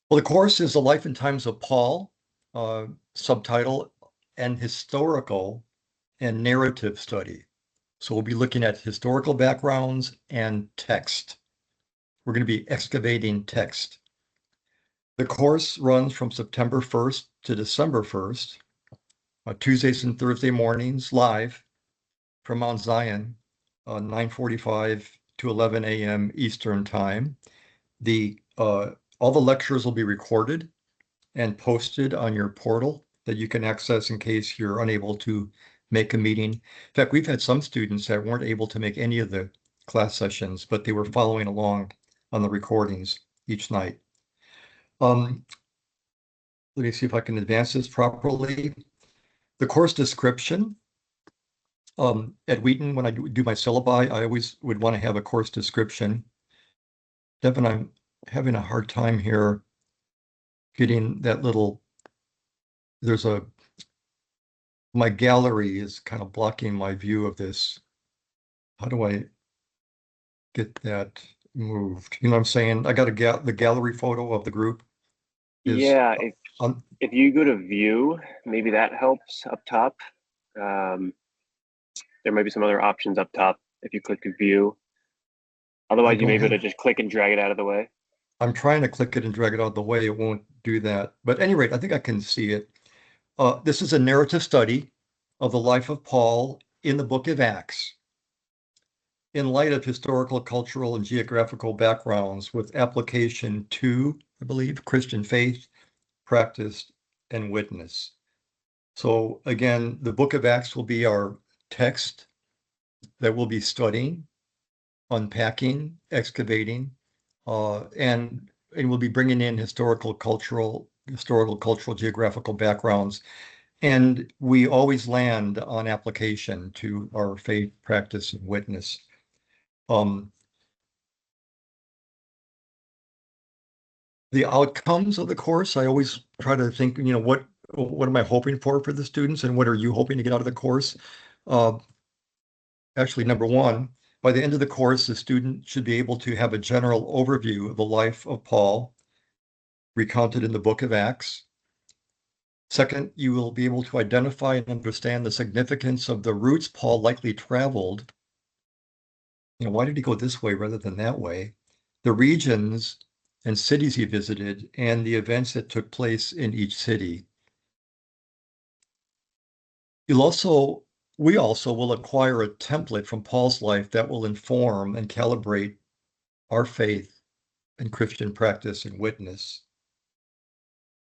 Well, the course is The Life and Times of Paul, subtitle, and historical and narrative study. So we'll be looking at historical backgrounds and text. We're going to be excavating text. The course runs from September 1st to December 1st, Tuesdays and Thursday mornings, live from Mount Zion, 9:45 to 11 a.m. Eastern Time. All the lectures will be recorded and posted on your portal that you can access in case you're unable to make a meeting. In fact, we've had some students that weren't able to make any of the class sessions, but they were following along on the recordings each night. Let me see if I can advance this properly. The course description. At Wheaton, when I do my syllabi, I always would want to have a course description. Devin, I'm having a hard time here getting that little, my gallery is kind of blocking my view of this. How do I get that moved? You know what I'm saying? I got the gallery photo of the group is Yeah, on. if you go to view, maybe that helps up top. Um, there might be some other options up top if you click view. I Otherwise, you don't may be able have, to just click and drag it out of the way. I'm trying to click it and drag it out of the way. It won't do that. But at any rate, I think I can see it. This is a narrative study of the life of Paul in the book of Acts in light of historical, cultural, and geographical backgrounds with application to, I believe, Christian faith, practice, and witness. So again, the book of Acts will be our text that we'll be studying, unpacking, excavating, and we'll be bringing in historical, cultural, geographical backgrounds. And we always land on application to our faith, practice, and witness. Um, the outcomes of the course, I always try to think, what am I hoping for the students, and what are you hoping to get out of the course? Uh, Actually, number one, by the end of the course, the student should be able to have a general overview of the life of Paul recounted in the book of Acts. Second, you will be able to identify and understand the significance of the routes Paul likely traveled. Why did he go this way rather than that way? The regions and cities he visited, and the events that took place in each city. You'll also, we also will acquire a template from Paul's life that will inform and calibrate our faith and Christian practice and witness.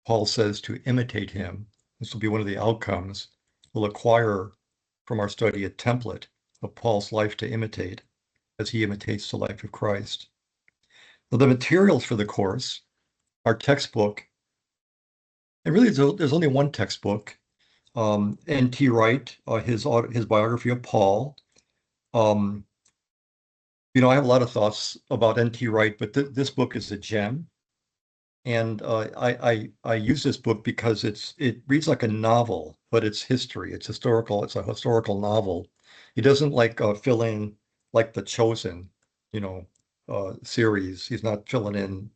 Paul says to imitate him. This will be one of the outcomes. We'll acquire from our study a template of Paul's life to imitate as he imitates the life of Christ. Now, the materials for the course are textbook, and really there's only one textbook. N.T. Wright, his biography of Paul. Um, I have a lot of thoughts about N.T. Wright, but this book is a gem. And I use this book because it reads like a novel, but it's history. It's historical. It's a historical novel. He doesn't like fill in like the Chosen, you know, series. He's not filling in,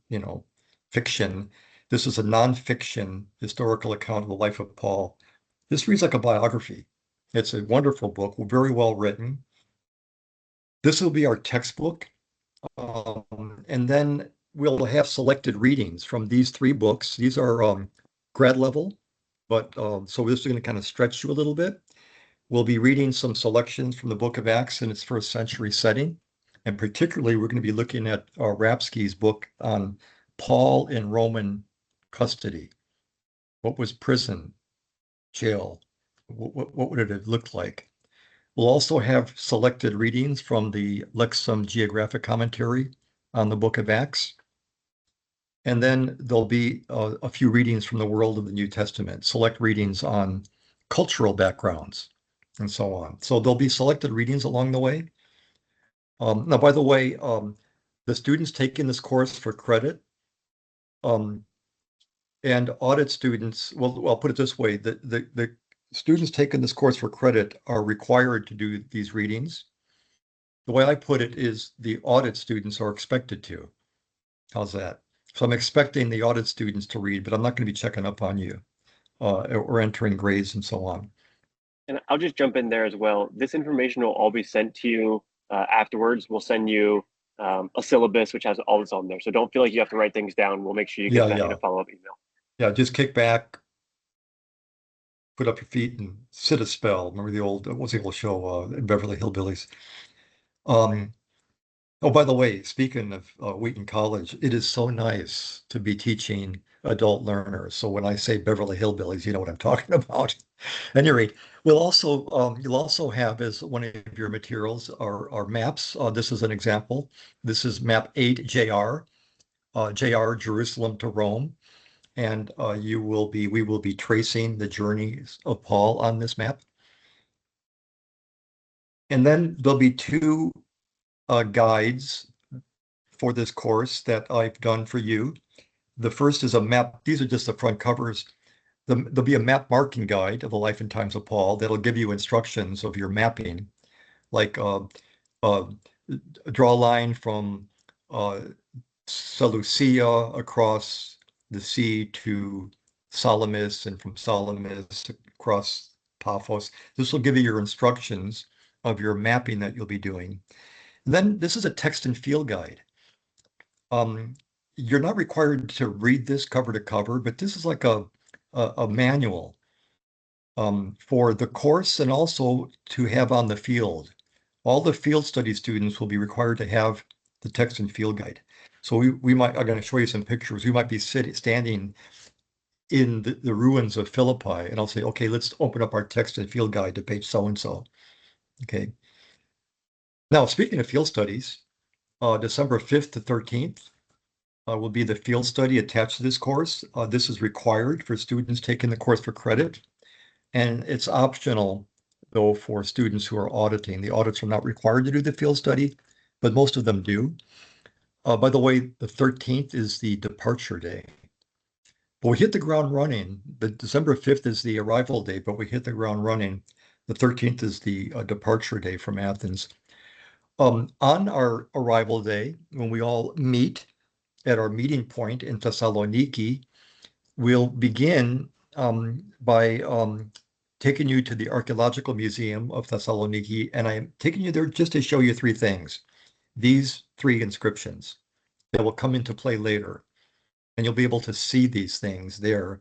fiction. This is a nonfiction historical account of the life of Paul. This reads like a biography. It's a wonderful book, very well written. This will be our textbook. And then we'll have selected readings from these three books. These are grad level, but so this is going to kind of stretch you a little bit. We'll be reading some selections from the Book of Acts in its first century setting. And particularly, we're going to be looking at Rapsky's book on Paul in Roman custody. What was prison, jail? What would it have looked like? We'll also have selected readings from the Lexham Geographic Commentary on the Book of Acts. And then there'll be a few readings from the world of the New Testament, select readings on cultural backgrounds, and so on. So there'll be selected readings along the way. Now, by the way, the students taking this course for credit, um, and audit students, well, I'll put it this way, the students taking this course for credit are required to do these readings. The way I put it is the audit students are expected to. How's that? So I'm expecting the audit students to read, but I'm not going to be checking up on you or entering grades and so on. And I'll just jump in there as well. This information will all be sent to you afterwards. We'll send you a syllabus which has all this on there. So don't feel like you have to write things down. We'll make sure you get Yeah, that in yeah, a follow-up email. yeah. Just kick back, put up your feet, and sit a spell. Remember the old what's the old show, Beverly Hillbillies? Um, oh, by the way, speaking of Wheaton College, it is so nice to be teaching adult learners. So when I say Beverly Hillbillies, you know what I'm talking about. At any rate, you'll also have as one of your materials our maps. This is an example. This is map 8 JR, JR Jerusalem to Rome, and we will be tracing the journeys of Paul on this map. And then there'll be two guides for this course that I've done for you. The first is a map. These are just the front covers. There'll be a map marking guide of the life and times of Paul that'll give you instructions of your mapping, like uh, draw a line from uh, Seleucia across the sea to Salamis, and from Salamis across Paphos. This will give you your instructions of your mapping that you'll be doing. And then this is a text and field guide. Um, you're not required to read this cover to cover, but this is like a manual for the course and also to have on the field. All the field study students will be required to have the text and field guide. So I'm going to show you some pictures. We might be standing in the ruins of Philippi, and I'll say, okay, let's open up our text and field guide to page so and so. Okay. Now, speaking of field studies, December 5th to 13th will be the field study attached to this course. This is required for students taking the course for credit, and it's optional, though, for students who are auditing. The audits are not required to do the field study, but most of them do. By the way, the 13th is the departure day. But we hit the ground running. The December 5th is the arrival day, but we hit the ground running. The 13th is the departure day from Athens. On our arrival day, when we all meet at our meeting point in Thessaloniki, we'll begin by taking you to the Archaeological Museum of Thessaloniki, and I'm taking you there just to show you three things. These three inscriptions that will come into play later, and you'll be able to see these things there.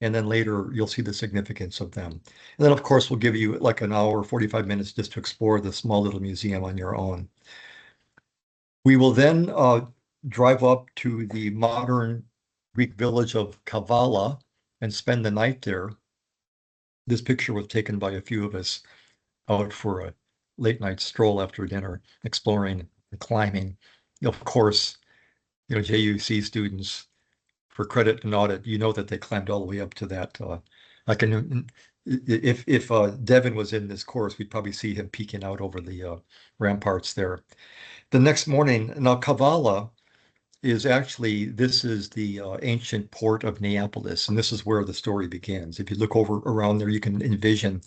And then later you'll see the significance of them. And then, of course, we'll give you like an hour, 45 minutes just to explore the small little museum on your own. We will then drive up to the modern Greek village of Kavala and spend the night there. This picture was taken by a few of us out for a late night stroll after dinner, exploring and climbing. Of course, JUC students for credit and audit, that they climbed all the way up to that. I can, if Devin was in this course, we'd probably see him peeking out over the ramparts there. The next morning, now Kavala this is the ancient port of Neapolis, and this is where the story begins. If you look over around there, you can envision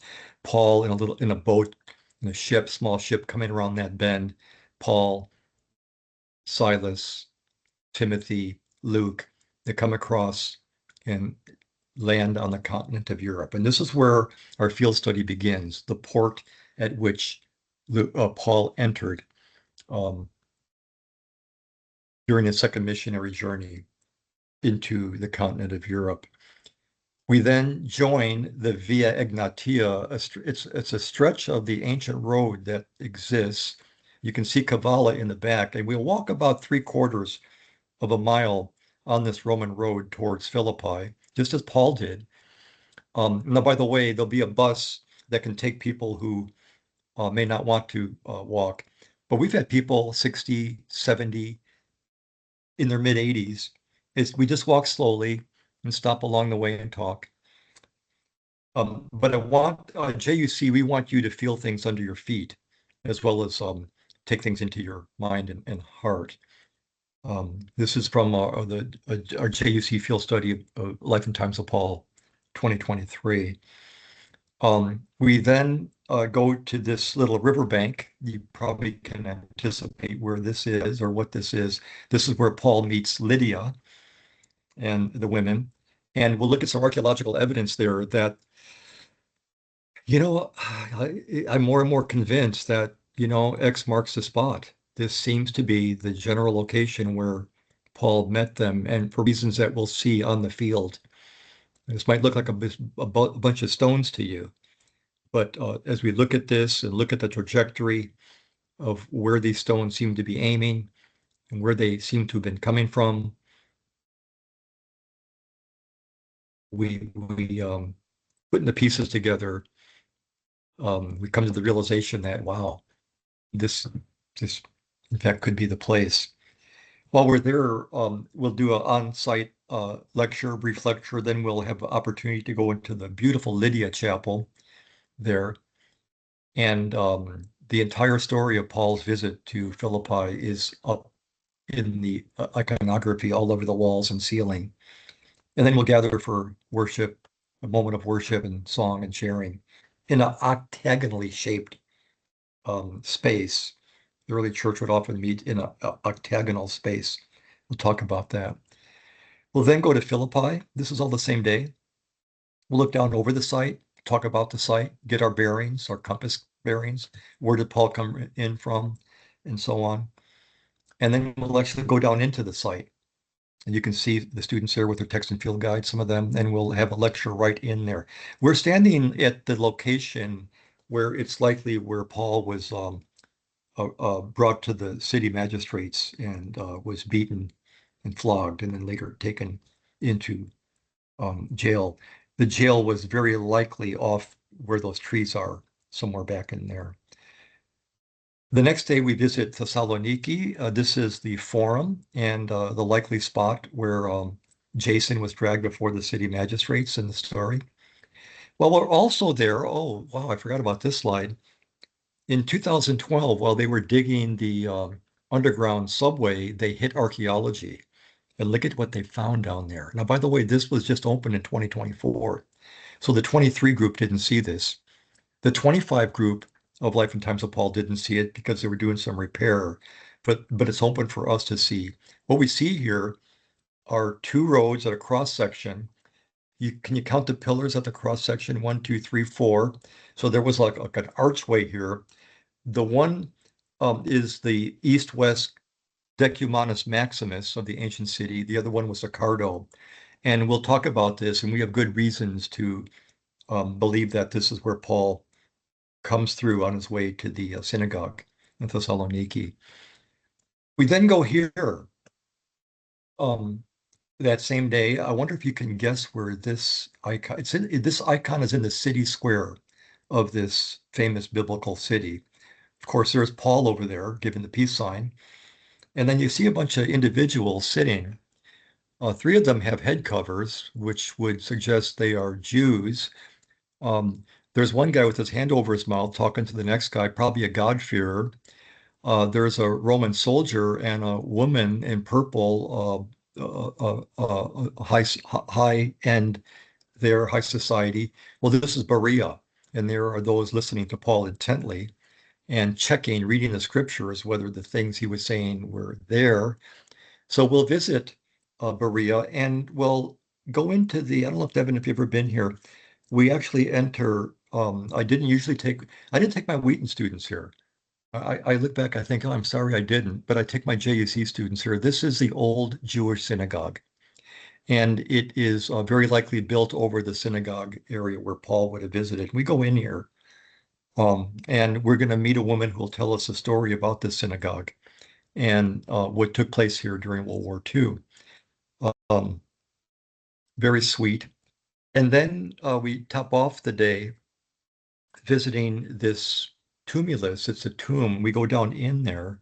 Paul in a boat, in a ship, small ship coming around that bend. Paul, Silas, Timothy, Luke, they come across and land on the continent of Europe. And this is where our field study begins, the port at which Paul entered um, during his second missionary journey into the continent of Europe. We then join the Via Egnatia. It's a stretch of the ancient road that exists. You can see Kavala in the back, and we'll walk about 3/4 of a mile on this Roman road towards Philippi, just as Paul did. Now, by the way, there'll be a bus that can take people who may not want to walk, but we've had people 60, 70, in their mid 80s. We just walk slowly and stop along the way and talk. But JUC, we want you to feel things under your feet as well as take things into your mind and heart. This is from our JUC field study of Life and Times of Paul 2023. We then go to this little riverbank. You probably can anticipate where this is or what this is. This is where Paul meets Lydia and the women. And we'll look at some archaeological evidence there that, I'm more and more convinced that, X marks the spot. This seems to be the general location where Paul met them, and for reasons that we'll see on the field. This might look like a bunch of stones to you, but as we look at this and look at the trajectory of where these stones seem to be aiming and where they seem to have been coming from, we putting the pieces together, we come to the realization that wow, this this in fact could be the place. While we're there, we'll do an on-site lecture, brief lecture. Then we'll have an opportunity to go into the beautiful Lydia Chapel there. And the entire story of Paul's visit to Philippi is up in the iconography all over the walls and ceiling. And then we'll gather for worship, a moment of worship and song and sharing in an octagonally shaped space. The early church would often meet in a octagonal space. We'll talk about that. We'll then go to Philippi. This is all the same day. We'll look down over the site, talk about the site, get our bearings, our compass bearings. Where did Paul come in from, and so on. And then we'll actually go down into the site. And you can see the students there with their text and field guide, some of them, and we'll have a lecture right in there. We're standing at the location where it's likely where Paul was brought to the city magistrates and was beaten and flogged and then later taken into jail. The jail was very likely off where those trees are, somewhere back in there. The next day we visit Thessaloniki. This is the forum and the likely spot where Jason was dragged before the city magistrates in the story. Well, we're also there. Oh, wow, I forgot about this slide. In 2012, while they were digging the underground subway, they hit archaeology. And look at what they found down there. Now, by the way, this was just opened in 2024. So the 23 group didn't see this. The 25 group of Life and Times of Paul didn't see it because they were doing some repair, but it's open for us to see. What we see here are two roads at a cross section. Can you count the pillars at the cross section? One, two, three, four. So there was like an archway here. The one is the east-west Decumanus Maximus of the ancient city. The other one was Accardo. And we'll talk about this, and we have good reasons to believe that this is where Paul comes through on his way to the synagogue in Thessaloniki. We then go here um, that same day. I wonder if you can guess where this icon, this icon is in the city square of this famous biblical city. Of course, there's Paul over there giving the peace sign. And then you see a bunch of individuals sitting. Three of them have head covers, which would suggest they are Jews. There's one guy with his hand over his mouth talking to the next guy, probably a God-fearer. There's a Roman soldier and a woman in purple, high end there, high society. Well, this is Berea, and there are those listening to Paul intently and checking, reading the scriptures, whether the things he was saying were there. So we'll visit Berea and we'll go into I don't know if Devin, if you've ever been here, we actually enter, I didn't take my Wheaton students here. I look back, I think, oh, I'm sorry I didn't, but I take my JUC students here. This is the old Jewish synagogue, and it is very likely built over the synagogue area where Paul would have visited. We go in here, and we're going to meet a woman who will tell us a story about this synagogue and what took place here during World War II. Um, Very sweet. And then we top off the day visiting this tumulus. It's a tomb. We go down in there.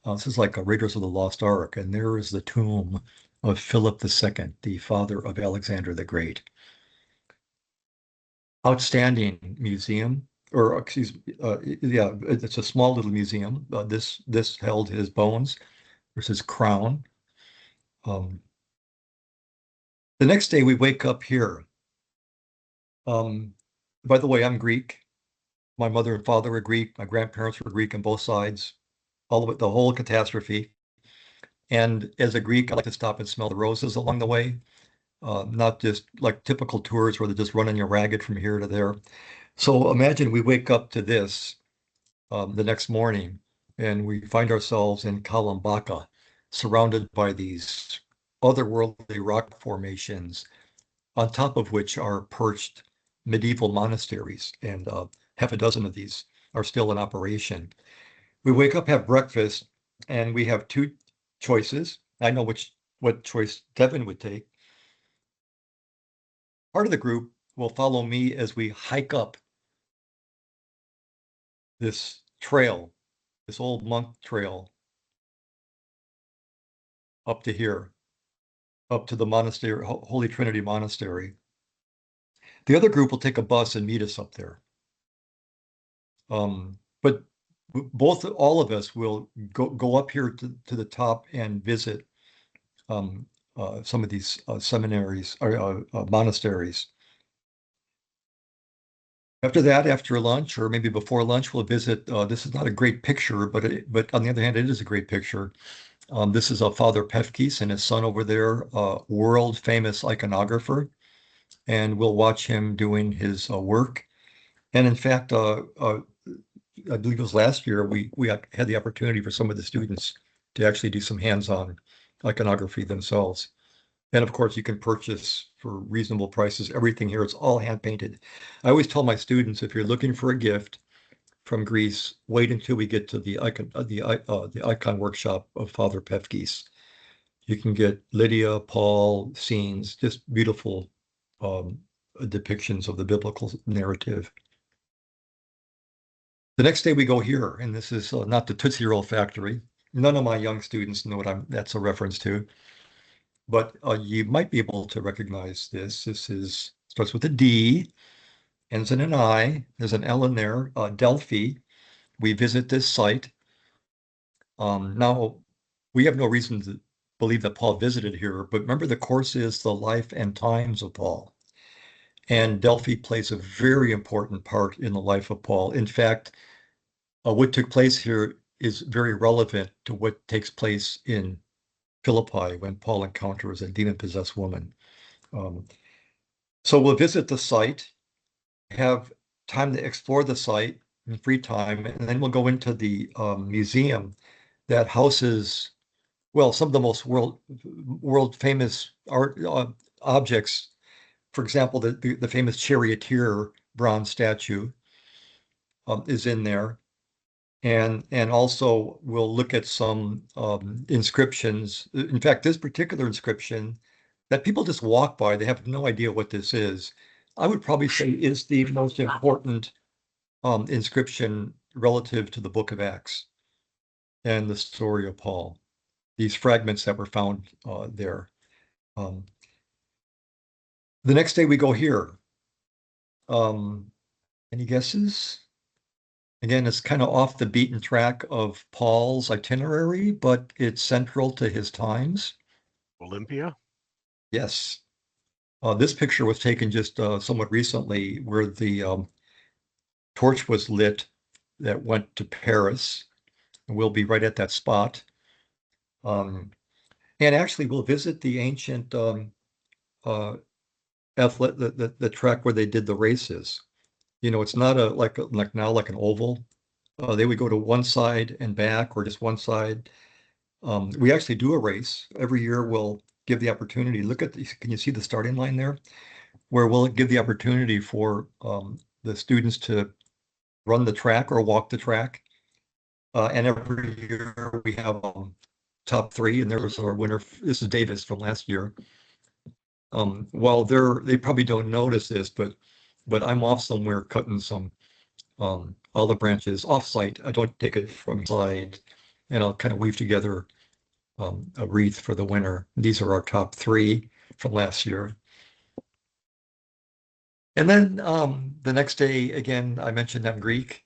This is like a Raiders of the Lost Ark, and there is the tomb of Philip II, the father of Alexander the Great. Outstanding museum, or excuse me, yeah, it's a small little museum. This held his bones. There's his crown. Um, the next day we wake up here. Um, by the way, I'm Greek. My mother and father were Greek. My grandparents were Greek on both sides, all of it, the whole catastrophe. And as a Greek, I like to stop and smell the roses along the way, not just like typical tours where they're just running you ragged from here to there. So imagine we wake up to this the next morning and we find ourselves in Kalambaka, surrounded by these otherworldly rock formations, on top of which are perched medieval monasteries, and half a dozen of these are still in operation. We wake up, have breakfast, and we have two choices. I know what choice Devin would take. Part of the group will follow me as we hike up this trail, this old monk trail up to here, up to the monastery, Holy Trinity Monastery. The other group will take a bus and meet us up there. But all of us will go up here to the top and visit um, some of these seminaries or monasteries. After that, after lunch or maybe before lunch, we'll visit. This is not a great picture, but on the other hand, it is a great picture. This is a Father Pefkis and his son over there, world famous iconographer, and we'll watch him doing his work. And in fact, I believe it was last year, we had the opportunity for some of the students to actually do some hands-on iconography themselves. And of course, you can purchase for reasonable prices everything here. It's all hand painted. I always tell my students, if you're looking for a gift from Greece, wait until we get to the icon workshop of Father Pefkis. You can get Lydia, Paul, scenes, just beautiful um, depictions of the biblical narrative. The next day we go here, and this is not the Tootsie Roll Factory. None of my young students know what that's a reference to, but you might be able to recognize this. This is starts with a D, ends in an I. There's an L in there. Delphi. We visit this site. Now, we have no reason to believe that Paul visited here, but remember the course is the life and times of Paul. And Delphi plays a very important part in the life of Paul. In fact, what took place here is very relevant to what takes place in Philippi when Paul encounters a demon-possessed woman. Um, so we'll visit the site, have time to explore the site in free time, and then we'll go into the museum that houses, well, some of the most world famous art objects. For example, the famous charioteer bronze statue is in there. And also we'll look at some inscriptions. In fact, this particular inscription that people just walk by, they have no idea what this is. I would probably say is the most important inscription relative to the Book of Acts and the story of Paul. These fragments that were found there. Um, the next day we go here. Any guesses? Again, it's kind of off the beaten track of Paul's itinerary, but it's central to his times. Olympia? Yes. This picture was taken just somewhat recently where the torch was lit that went to Paris. We'll be right at that spot. Um, and actually, we'll visit the ancient uh, the track where they did the races. You know, it's not like now like an oval. They would go to one side and back or just one side. We actually do a race every year. We'll give the opportunity. Look at can you see the starting line there? Where we'll give the opportunity for the students to run the track or walk the track. And every year we have top three, and there was our winner. This is Davis from last year. Well, they probably don't notice this, but I'm off somewhere cutting some olive branches off site. I don't take it from side, and I'll kind of weave together a wreath for the winner. These are our top three from last year. And then the next day, again, I mentioned I'm Greek.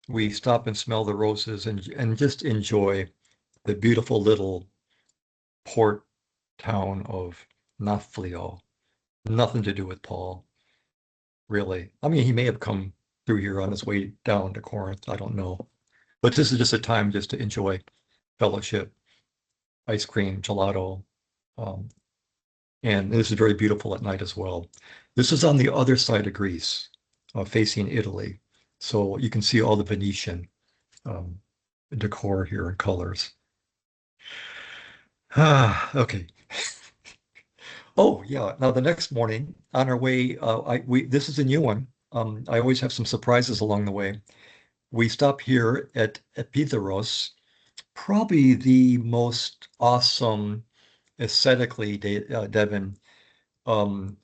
We stop and smell the roses and just enjoy the beautiful little port town of Nafplio. Nothing to do with Paul, really. I mean, he may have come through here on his way down to Corinth. I don't know. But this is just a time just to enjoy fellowship, ice cream, gelato. Um, and this is very beautiful at night as well. This is on the other side of Greece, facing Italy. So you can see all the Venetian um, decor here and colors. Okay. Oh, yeah. Now the next morning on our way, this is a new one. I always have some surprises along the way. We stop here at Epidaros, probably the most awesome aesthetically, Devin, um,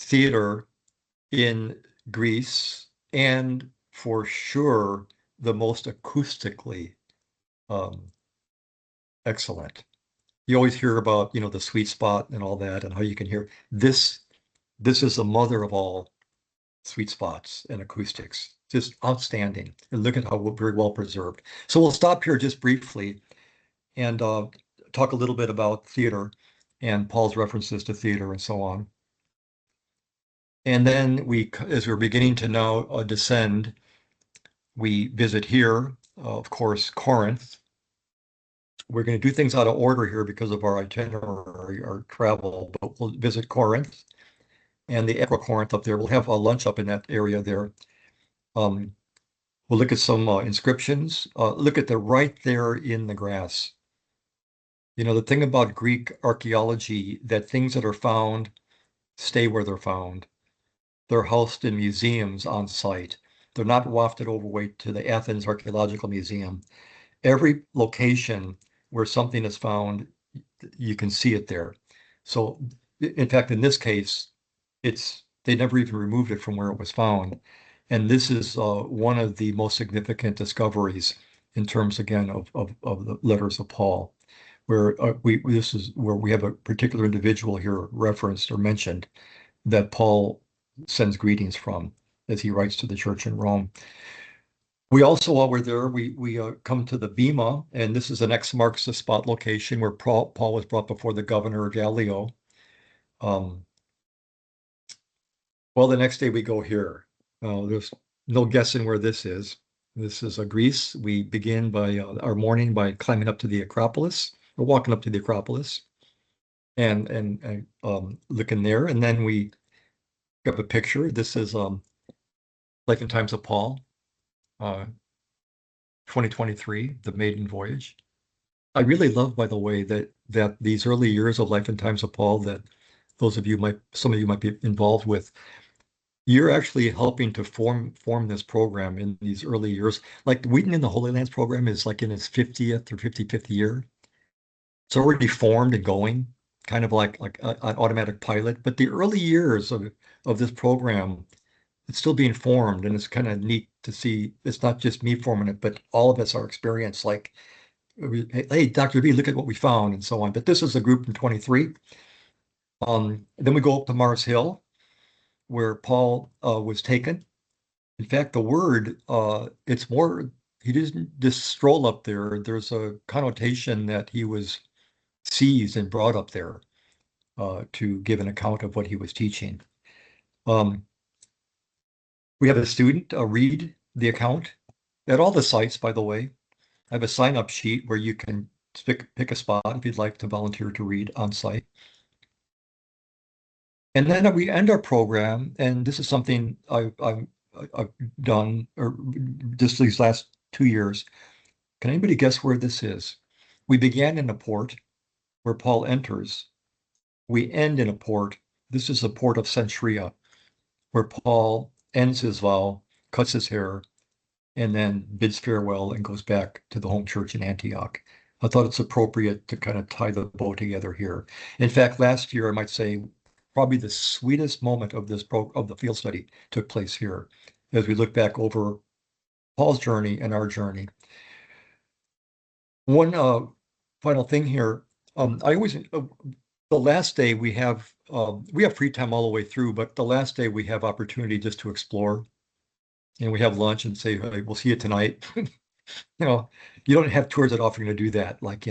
theater in Greece, and for sure the most acoustically um, excellent. You always hear about, the sweet spot and all that, and how you can hear this. This is the mother of all sweet spots and acoustics. Just outstanding. And look at how very well preserved. So we'll stop here just briefly and talk a little bit about theater and Paul's references to theater and so on. And then as we're beginning to now descend, we visit here, of course, Corinth. We're going to do things out of order here because of our itinerary, our travel, but we'll visit Corinth and the Aqua Corinth up there. We'll have a lunch up in that area there. Um, we'll look at some inscriptions. Look at the right there in the grass. The thing about Greek archaeology, that things that are found stay where they're found. They're housed in museums on site. They're not wafted over to the Athens Archaeological Museum. Every location where something is found, you can see it there. So, in fact, in this case, they never even removed it from where it was found. And this is one of the most significant discoveries in terms, again, of the letters of Paul, where this is where we have a particular individual here referenced or mentioned that Paul sends greetings from as he writes to the church in Rome. We also, while we're there, we come to the Bema, and this is an X marks the spot location where Paul was brought before the governor Gallio. Um, well, the next day we go here. There's no guessing where this is. This is Greece. We begin by our morning by climbing up to the Acropolis. We're walking up to the Acropolis and looking there, and then we have a picture. This is Life and Times of Paul, uh, 2023, the maiden voyage. I really love, by the way, that these early years of Life and Times of Paul that some of you might be involved with, you're actually helping to form this program in these early years. Like Wheaton in the Holy Lands program is like in its 50th or 55th year. It's already formed and going, kind of like an automatic pilot. But the early years of this program, it's still being formed, and it's kind of neat to see. It's not just me forming it, but all of us are experienced. Like, hey, Dr. B, look at what we found, and so on. But this is a group from 23. Then we go up to Mars Hill, where Paul was taken. In fact, the word, it's more, he didn't just stroll up there. There's a connotation that he was seized and brought up there to give an account of what he was teaching. Um, we have a student read the account at all the sites, by the way. I have a sign-up sheet where you can pick a spot if you'd like to volunteer to read on site. And then we end our program, and this is something I've done or just these last 2 years. Can anybody guess where this is? We began in a port where Paul enters. We end in a port. This is the port of Cenchrea, where Paul ends his vow, cuts his hair, and then bids farewell and goes back to the home church in Antioch. I thought it's appropriate to kind of tie the bow together here. In fact, last year, I might say, probably the sweetest moment of the field study took place here as we look back over Paul's journey and our journey. One final thing here. I always the last day we have free time all the way through, but the last day we have opportunity just to explore, and we have lunch and say, hey, we'll see you tonight. You know, you don't have tours that often to do that. Like,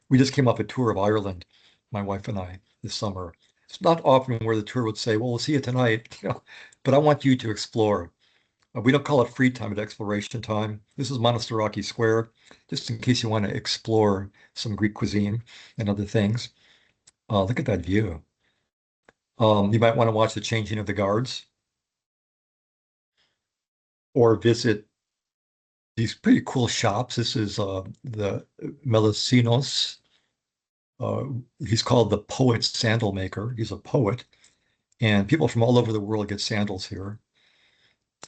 we just came off a tour of Ireland, my wife and I, this summer. It's not often where the tour would say, well, we'll see you tonight, but I want you to explore. We don't call it free time, but exploration time. This is Monastiraki Square, just in case you want to explore some Greek cuisine and other things. Look at that view. You might want to watch the changing of the guards or visit these pretty cool shops. This is the Melisinos. Uh, he's called the poet sandal maker. He's a poet, and people from all over the world get sandals here.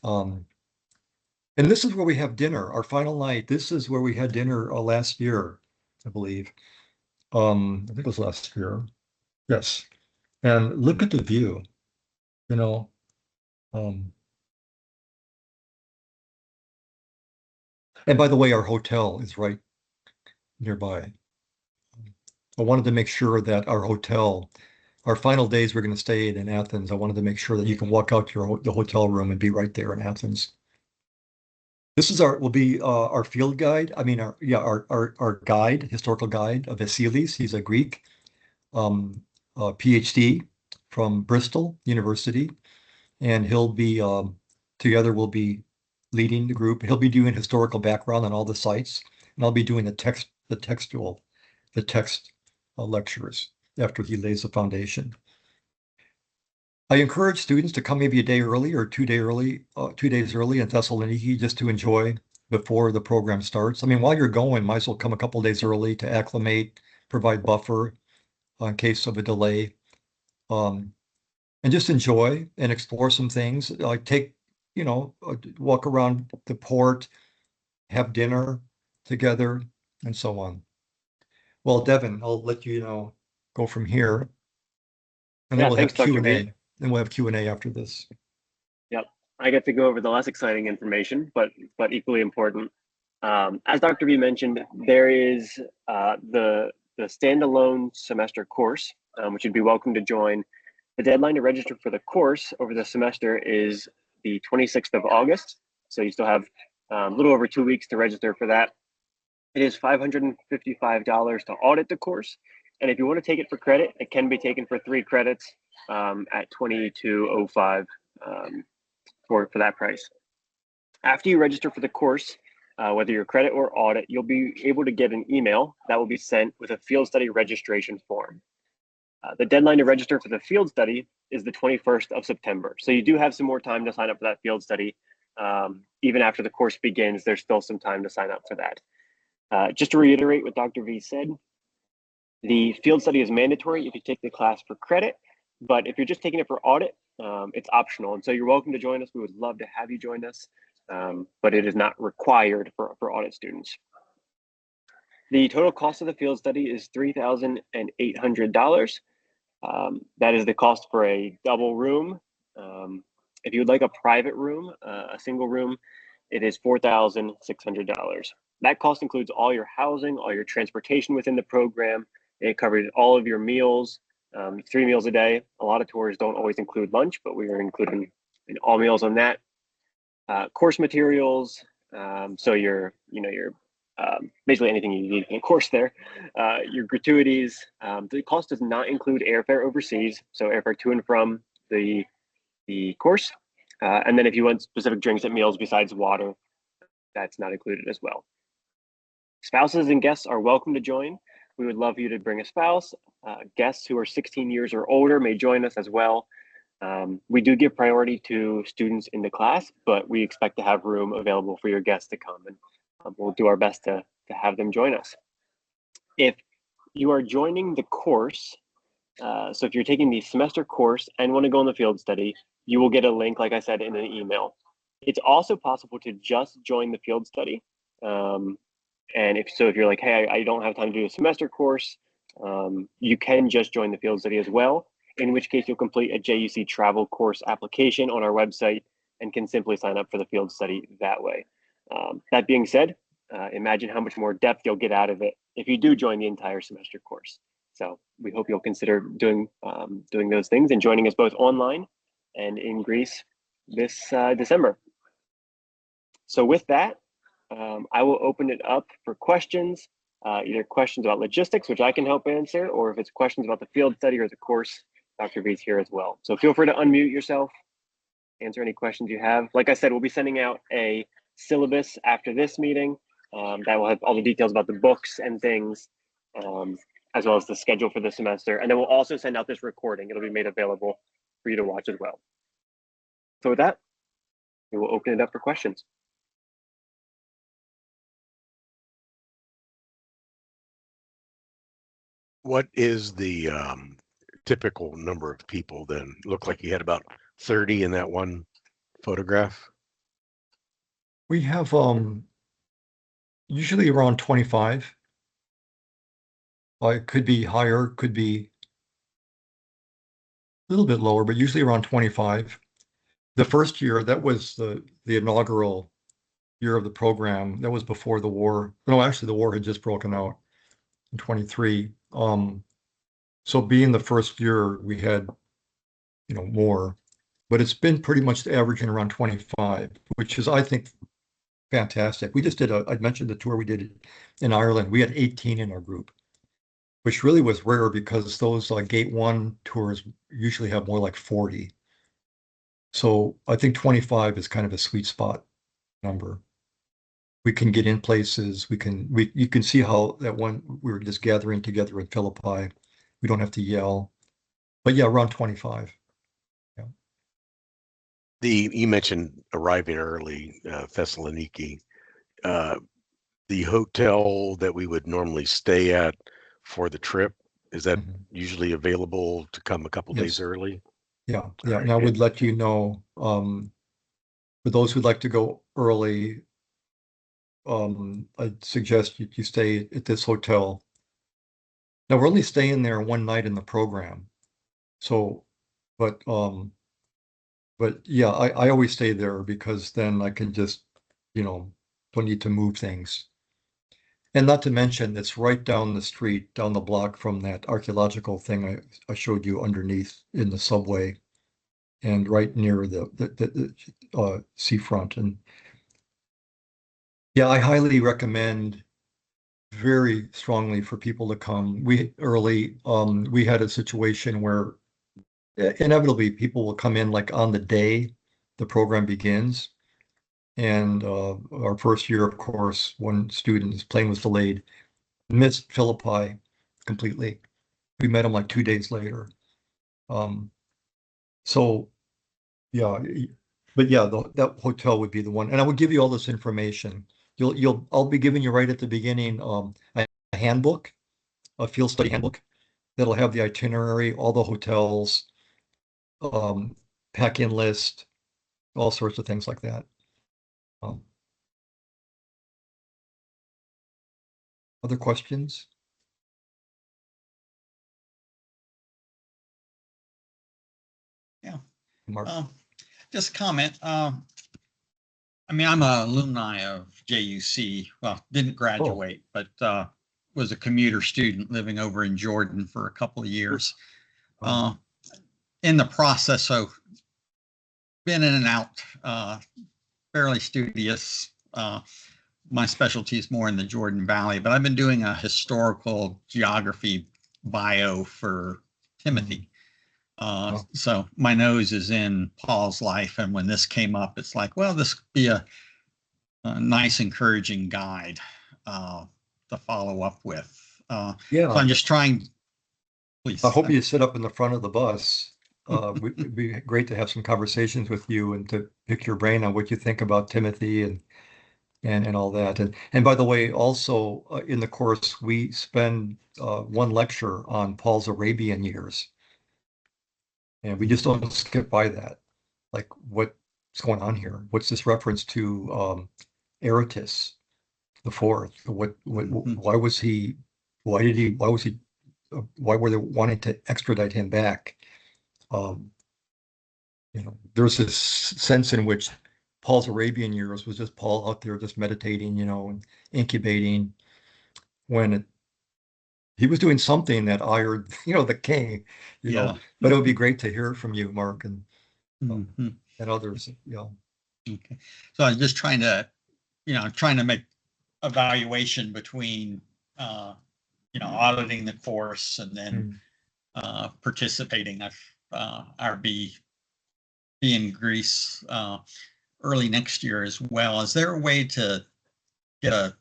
Um, and this is where we have dinner, our final night. This is where we had dinner last year, I believe. I think it was last year. Yes. And look at the view, you know. Um, and by the way, our hotel is right nearby. I wanted to make sure that our hotel, our final days we're going to stay in Athens. I wanted to make sure that you can walk out to the hotel room and be right there in Athens. This is will be our field guide. I mean, our guide, historical guide of Vasilis. He's a Greek PhD from Bristol University, and he'll be together. We'll be leading the group. He'll be doing historical background on all the sites, and I'll be doing the text lectures after he lays the foundation. I encourage students to come maybe a day early or 2 days early in Thessaloniki just to enjoy before the program starts. I mean, while you're going, might as well come a couple days early to acclimate, provide buffer in case of a delay, um, and just enjoy and explore some things. Like walk around the port, have dinner together, and so on. Well, Devin, I'll let go from here, and then Yeah, we'll have thanks, Dr. V. Q&A. Then we'll have Q&A after this. Yep. I get to go over the less exciting information, but equally important. As Dr. V mentioned, there is the standalone semester course, which you'd be welcome to join. The deadline to register for the course over the semester is the 26th of August. So you still have a little over 2 weeks to register for that. It is $555 to audit the course. And if you want to take it for credit, it can be taken for 3 credits at $22.05 for that price. After you register for the course, whether you're credit or audit, you'll be able to get an email that will be sent with a field study registration form. The deadline to register for the field study is the 21st of September. So you do have some more time to sign up for that field study. Even after the course begins, there's still some time to sign up for that. Just to reiterate what Dr. V said, the field study is mandatory if you take the class for credit, but if you're just taking it for audit, it's optional. And so you're welcome to join us. We would love to have you join us, but it is not required for audit students. The total cost of the field study is $3,800. That is the cost for a double room. If you would like a private room, a single room, it is $4,600. That cost includes all your housing, all your transportation within the program. It covers all of your meals, 3 meals a day. A lot of tours don't always include lunch, but we are including all meals on that. Course materials, so your basically anything you need in a course there. Your gratuities. The cost does not include airfare overseas, so airfare to and from the course. And then if you want specific drinks at meals besides water, that's not included as well. Spouses and guests are welcome to join. We would love you to bring a spouse. Guests who are 16 years or older may join us as well. We do give priority to students in the class, but we expect to have room available for your guests to come, and we'll do our best to have them join us. If you are joining the course, so if you're taking the semester course and want to go on the field study, you will get a link, like I said, in an email. It's also possible to just join the field study. And if you're like, hey, I don't have time to do a semester course, you can just join the field study as well, in which case you'll complete a JUC travel course application on our website and can simply sign up for the field study that way. That being said, imagine how much more depth you'll get out of it if you do join the entire semester course. So we hope you'll consider doing those things and joining us both online and in Greece this December. So with that, I will open it up for questions, either questions about logistics, which I can help answer, or if it's questions about the field study or the course, Dr. V is here as well. So feel free to unmute yourself answer any questions you have. Like I said, we'll be sending out a syllabus after this meeting that will have all the details about the books and things, as well as the schedule for the semester. And then we'll also send out this recording. It'll be made available for you to watch as well. So with that, we will open it up for questions. What is the typical number of people then? Looked like you had about 30 in that one photograph. We have usually around 25. It could be higher, could be a little bit lower, but usually around 25. The first year, that was the inaugural year of the program. That was before the war. No, actually, the war had just broken out in 23. So being the first year, we had, more, but it's been pretty much averaging around 25, which is, I think, fantastic. We just did I mentioned the tour we did in Ireland. We had 18 in our group, which really was rare because those Gate 1 tours usually have more like 40. So I think 25 is kind of a sweet spot number. We can get in places. You can see how that one we were just gathering together in Philippi. We don't have to yell, but yeah, around 25. Yeah. You mentioned arriving early, Thessaloniki. The hotel that we would normally stay at for the trip, is that usually available to come a couple days early? Yeah, yeah. Right, And I would let you know, for those who'd like to go early, I'd suggest you stay at this hotel. Now we're only staying there one night in the program. So, but yeah, I always stay there because then I can just, don't need to move things. And not to mention, it's right down the street, down the block from that archaeological thing I showed you underneath in the subway and right near the seafront. And yeah, I highly recommend very strongly for people to come. We had a situation where inevitably people will come in like on the day the program begins. And our first year, of course, one student's plane was delayed, missed Philippi completely. We met him like 2 days later. Um, so yeah, but yeah, that hotel would be the one, and I would give you all this information. I'll be giving you right at the beginning a handbook, a field study handbook that'll have the itinerary, all the hotels, um, pack-in list, all sorts of things like that. Um, Other questions? Yeah. Mark? Just comment. I mean, I'm an alumni of JUC. Well, didn't graduate, but was a commuter student living over in Jordan for a couple of years. In the process, so been in and out, fairly studious. My specialty is more in the Jordan Valley, but I've been doing a historical geography bio for Timothy. So my nose is in Paul's life, and when this came up, it's like, well, this could be a nice, encouraging guide to follow up with. Yeah. So I'm just trying. Please. I hope you sit up in the front of the bus. It'd be great to have some conversations with you and to pick your brain on what you think about Timothy and all that. And by the way, also in the course, we spend one lecture on Paul's Arabian years. And we just don't skip by that. Like, what's going on here? What's this reference to Aratus the Fourth? Why was he, why were they wanting to extradite him back? There's this sense in which Paul's Arabian years was just Paul out there just meditating, and incubating when he was doing something that ired, the king, but it would be great to hear from you, Mark, and others. Yeah. Okay. So I'm just trying to make evaluation between, auditing the course and then participating. I'd be be in Greece early next year as well. Is there a way to get a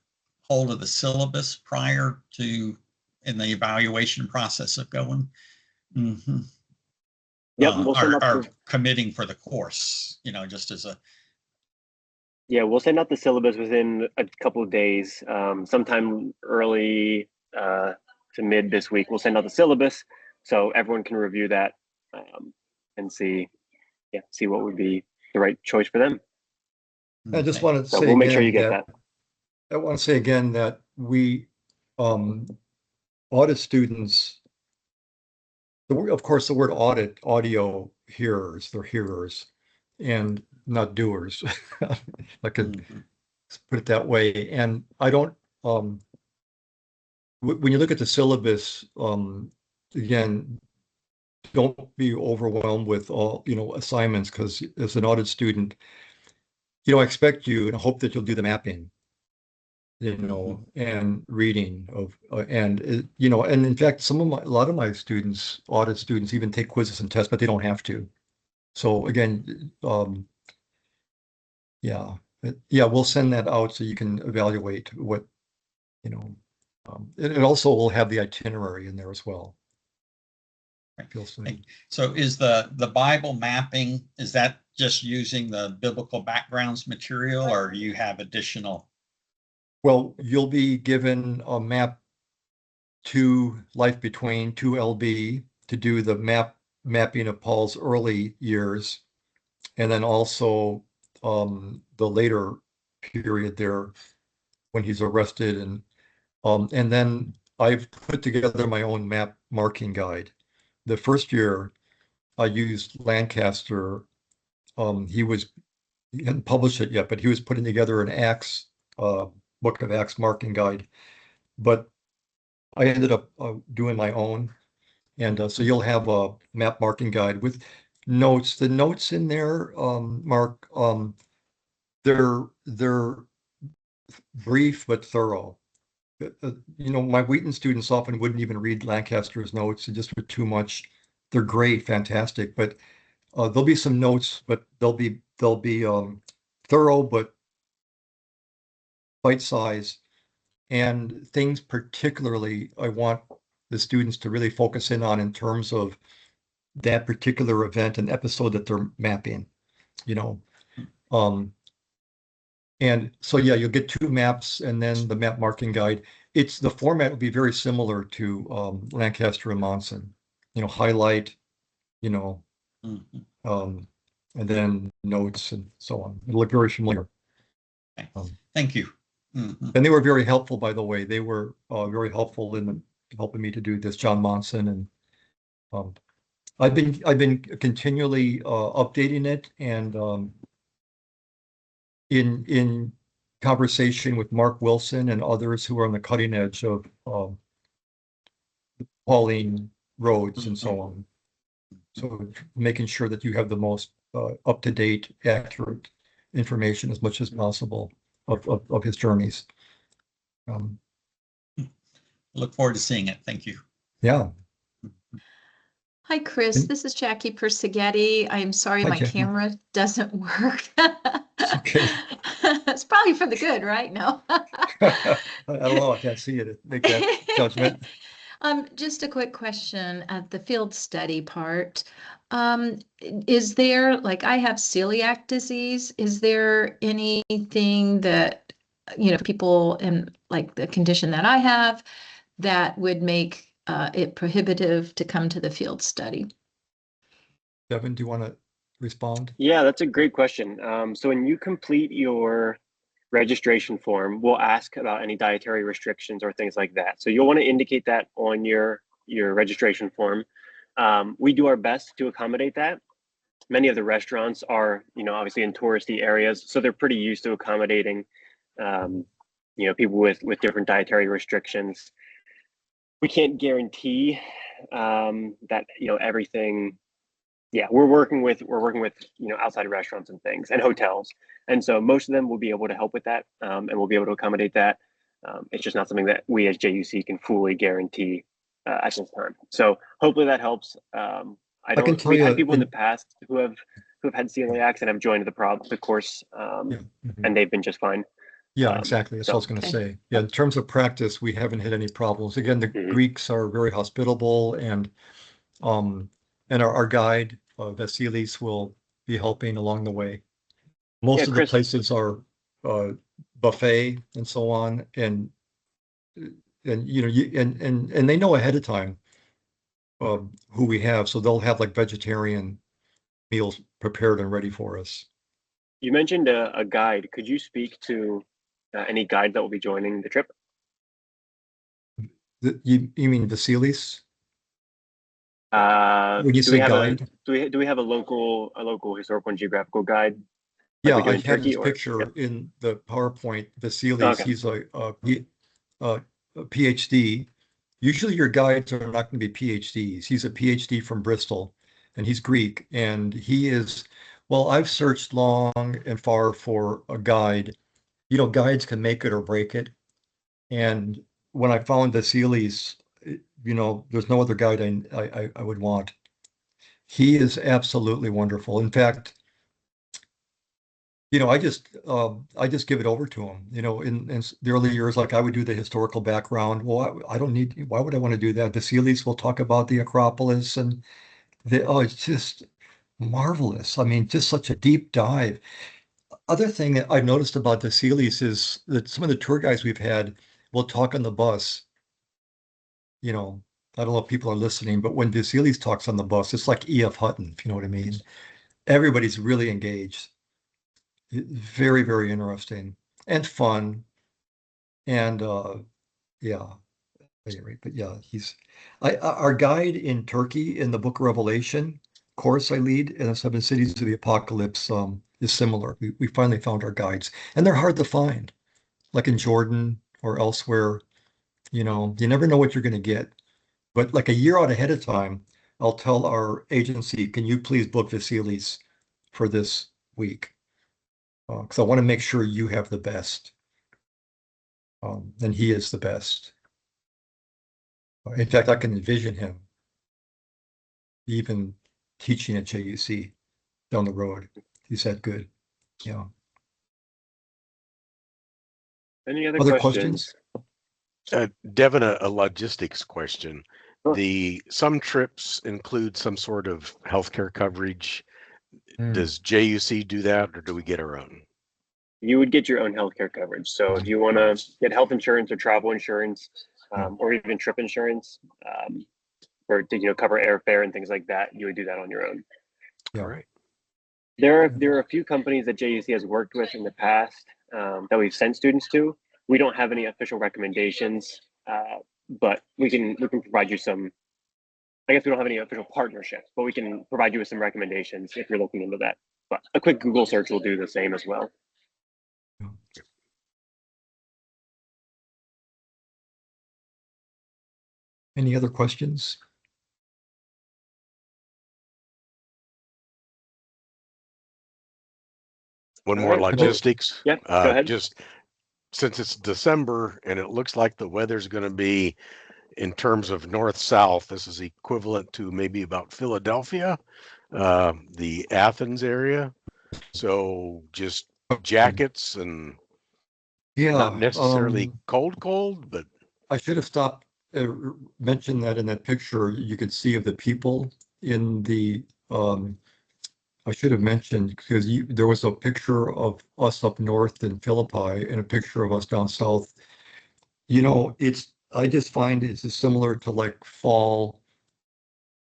hold of the syllabus prior to in the evaluation process of going? Mm-hmm. Yep, we'll send out Are committing for the course, just as a. Yeah, we'll send out the syllabus within a couple of days, sometime early to mid this week. We'll send out the syllabus so everyone can review that and see what would be the right choice for them. I just want to So say we'll make sure you again get that. I want to say again that we audit students. Of course, the word audit, audio hearers, they're hearers and not doers. I could put it that way. And I don't, when you look at the syllabus, again, don't be overwhelmed with all, assignments, because as an audit student, I expect you and I hope that you'll do the mapping, and reading of, and, and in fact, a lot of my students, audit students, even take quizzes and tests, but they don't have to. So again, yeah, we'll send that out so you can evaluate what, it also will have the itinerary in there as well. So is the Bible mapping, is that just using the biblical backgrounds material, or you have additional? Well, you'll be given a map to Life Between, to LB, to do the mapping of Paul's early years, and then also the later period there when he's arrested, and then I've put together my own map marking guide. The first year I used Lancaster. He hadn't published it yet, but he was putting together an Acts book of Acts marking guide. But I ended up doing my own, and so you'll have a map marking guide with notes. The notes in there, Mark, they're brief but thorough. My Wheaton students often wouldn't even read Lancaster's notes; it just were too much. They're great, fantastic, but there'll be some notes, but they'll be thorough but bite size, and things particularly I want the students to really focus in on in terms of that particular event and episode that they're mapping, you know. And so, yeah, you'll get two maps and then the map marking guide. The format will be very similar to Lancaster and Monson, highlight, you know, and then notes and so on. It'll look very familiar. Thank you. And they were very helpful, by the way. They were very helpful in helping me to do this, John Monson, and I've been continually updating it, and in conversation with Mark Wilson and others who are on the cutting edge of Pauline roads and so on. So making sure that you have the most up-to-date, accurate information as much as possible of his journeys. Look forward to seeing it. Thank you. Yeah. Hi, Chris. This is Jackie Persigetti. I'm sorry my camera doesn't work. Okay. It's probably for the good, right? No. I don't know. I can't see it. Make that judgment. Just a quick question at the field study part. Is there, like, I have celiac disease. Is there anything that, people in like the condition that I have that would make it prohibitive to come to the field study? Devin, do you want to respond? Yeah, that's a great question. So when you complete your registration form, we'll ask about any dietary restrictions or things like that. So you'll want to indicate that on your registration form. We do our best to accommodate that. Many of the restaurants are, obviously in touristy areas, so they're pretty used to accommodating, people with different dietary restrictions. We can't guarantee that everything. Yeah, we're working with outside restaurants and things and hotels, and so most of them will be able to help with that, and we'll be able to accommodate that. It's just not something that we as JUC can fully guarantee at this time. So hopefully that helps. We've had people in the past who have who've had celiacs and have joined the course, Yeah. Mhm. and they've been just fine. Yeah, exactly. That's what I was going to Okay. say. Yeah, in terms of practice, we haven't had any problems. Again, the Mhm. Greeks are very hospitable, um and our guide, Vasilis, will be helping along the way. Yeah, Most of the Chris, places are buffet and so on, and you know, and they know ahead of time who we have, so they'll have like vegetarian meals prepared and ready for us. you mentioned a guide. Could you speak to any guide that will be joining the trip? You mean Vasilis? When you Do we say have a guide? do we have a local historical and geographical guide like Yeah, we do I in have Turkey? his Or picture yep. in the PowerPoint. Vasilis, Okay. he's a PhD. Usually your guides are not going to be PhDs. He's a PhD from Bristol, and he's Greek. And he is, well, I've searched long and far for a guide. You know, guides can make it or break it. And when I found Vasilis, you know, there's no other guide I would want. He is absolutely wonderful. In fact, you know, I just give it over to him. You know, in the early years, like I would do the historical background. Well, I don't need. Why would I want to do that? Vasilis will talk about the Acropolis and it's just marvelous. I mean, just such a deep dive. Other thing that I've noticed about Vasilis is that some of the tour guides we've had will talk on the bus. You know, I don't know if people are listening, but when Vasilis talks on the bus, it's like E.F. Hutton, if you know what I mean. Everybody's really engaged. Very, very interesting and fun. And yeah, at any rate, but yeah, our guide in Turkey in the Book of Revelation course I lead in the Seven Cities of the Apocalypse is similar. We finally found our guides, and they're hard to find, like in Jordan or elsewhere. You know, you never know what you're going to get. But like a year out ahead of time, I'll tell our agency, can you please book Vasilis for this week? Because I want to make sure you have the best. And he is the best. In fact, I can envision him even teaching at JUC down the road. He's that good. Yeah. Any other Other questions? questions? Devin, a logistics question. Sure. Some trips include some sort of healthcare coverage. Mm. Does JUC do that, or do we get our own? You would get your own healthcare coverage. So if you want to get health insurance or travel insurance, or even trip insurance, or to cover airfare and things like that, you would do that on your own. Yeah. All right. There are a few companies that JUC has worked with in the past that we've sent students to. We don't have any official recommendations, but we can provide you some. I guess we don't have any official partnerships, but we can provide you with some recommendations if you're looking into that. But a quick Google search will do the same as well. Yeah. Any other questions? One All more right. Well, logistics. yeah, go ahead. Just since it's December and it looks like the weather's going to be, in terms of north-south, this is equivalent to maybe about Philadelphia, the Athens area. So just jackets and not Yeah. necessarily cold, but I should have stopped, mentioned that in that picture you could see of the people in the, I should have mentioned because there was a picture of us up north in Philippi and a picture of us down south. You know, I just find it's just similar to like fall,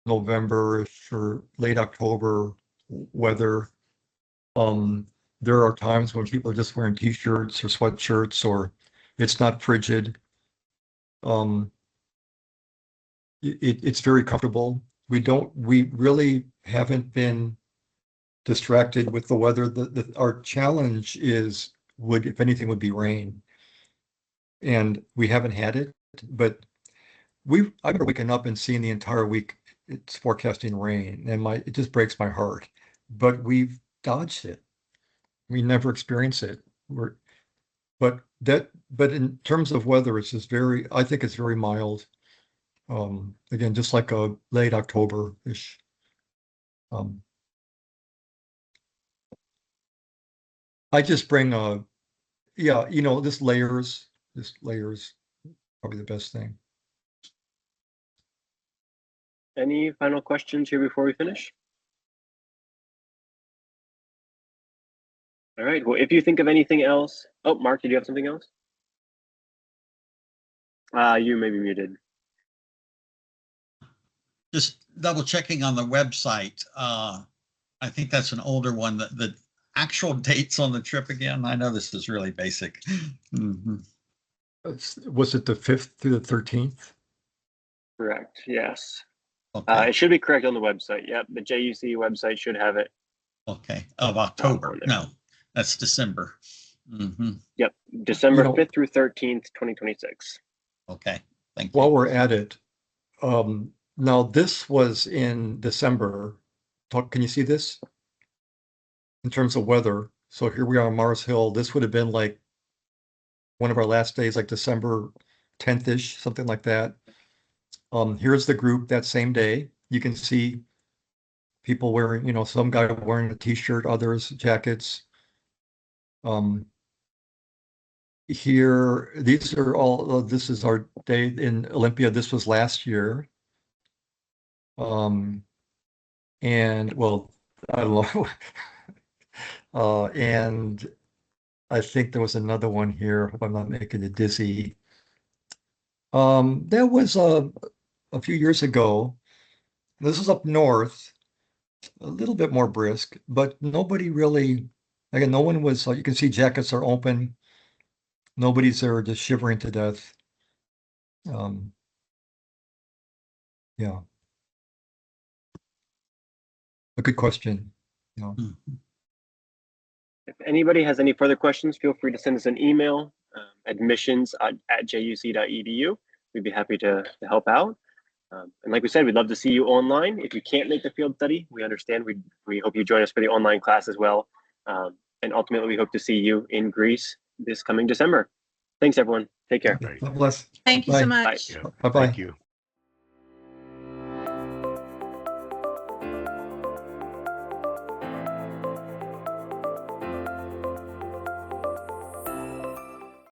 November or late October weather. Um, there are times when people are just wearing t-shirts or sweatshirts or it's not frigid. Um, it's very comfortable. We really haven't been distracted with the weather. Our challenge is if anything, would be rain. And we haven't had it, but I remember waking up and seeing the entire week it's forecasting rain and it just breaks my heart. But we've dodged it. We never experience it. But in terms of weather, it's just I think it's very mild. Again, just like a late October-ish. Um, I just bring yeah, this layers, probably the best thing. Any final questions here before we finish? All right. Well, if you think of anything else, oh, Mark, did you have something else? You may be muted. Just double checking on the website. I think that's an older one. The actual dates on the trip again. I know this is really basic. Mhm. Was it the 5th through the 13th? Correct. Yes. Okay. It should be correct on the website. Yep. The JUC website should have it. Okay. Of October. No, that's December. Mhm. Yep. December 5th through 13th, 2026. Okay. Thank While you. we're at it, now this was in December. Can you see this? In terms of weather. So here we are on Mars Hill. This would have been like one of our last days, like December 10th-ish, something like that. Here's the group that same day. You can see people wearing, some guy wearing a t-shirt, others jackets. Here, these are all, this is our day in Olympia. This was last year. And well, I don't know. And I think there was another one here. Hope I'm not making it dizzy. That was a few years ago. This is up north, a little bit more brisk, but nobody really, again, no one was, you can see jackets are open. Nobody's there just shivering to death. Yeah. A good question. Mhm. If anybody has any further questions, feel free to send us an email, admissions@juc.edu. We'd be happy to help out. And like we said, we'd love to see you online. If you can't make the field study, we understand. We hope you join us for the online class as well. And ultimately, we hope to see you in Greece this coming December. Thanks, everyone. Take care. Right. God bless. Thank you Bye. so Bye. much. Yeah. Bye-bye. Thank you.